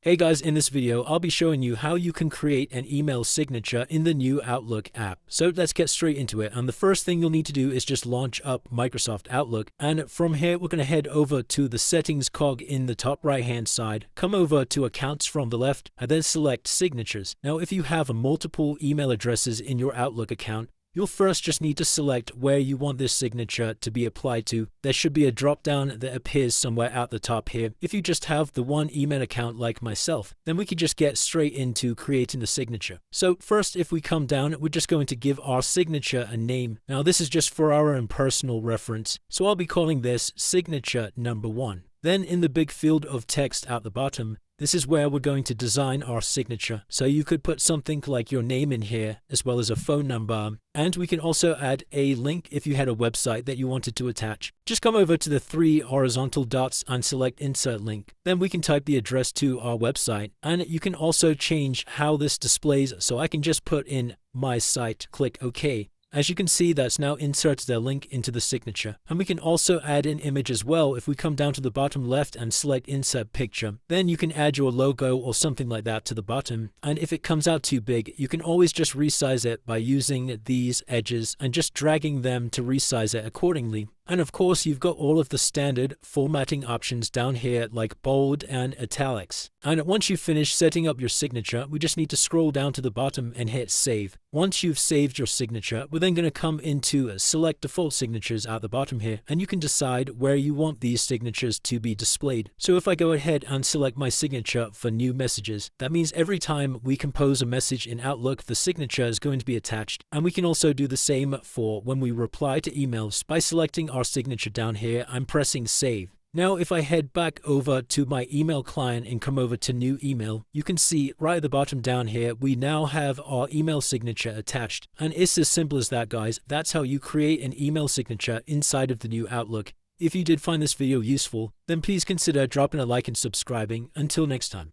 Hey guys, in this video, I'll be showing you how you can create an email signature in the new Outlook app. So let's get straight into it. And the first thing you'll need to do is just launch up Microsoft Outlook. And from here, we're going to head over to the settings cog in the top right hand side, come over to accounts from the left, and then select signatures. Now, if you have multiple email addresses in your Outlook account, you'll first just need to select where you want this signature to be applied to. There should be a drop down that appears somewhere at the top here. If you just have the one email account like myself, then we could just get straight into creating the signature. So first, if we come down, we're just going to give our signature a name. Now this is just for our own personal reference. So I'll be calling this signature number 1. Then in the big field of text at the bottom, this is where we're going to design our signature. So you could put something like your name in here, as well as a phone number. And we can also add a link if you had a website that you wanted to attach. Just come over to the 3 horizontal dots and select Insert Link. Then we can type the address to our website. And you can also change how this displays. So I can just put in my site, click OK. As you can see, that's now inserted their link into the signature. And we can also add an image as well. If we come down to the bottom left and select Insert Picture, then you can add your logo or something like that to the bottom. And if it comes out too big, you can always just resize it by using these edges and just dragging them to resize it accordingly. And of course, you've got all of the standard formatting options down here like bold and italics. And once you've finished setting up your signature, we just need to scroll down to the bottom and hit save. Once you've saved your signature, we're then going to come into select default signatures at the bottom here, and you can decide where you want these signatures to be displayed. So if I go ahead and select my signature for new messages, that means every time we compose a message in Outlook, the signature is going to be attached. And we can also do the same for when we reply to emails by selecting our signature down here and pressing save. Now, if I head back over to my email client and come over to new email, you can see right at the bottom down here, we now have our email signature attached. And it's as simple as that, guys. That's how you create an email signature inside of the new Outlook. If you did find this video useful, then please consider dropping a like and subscribing. Until next time.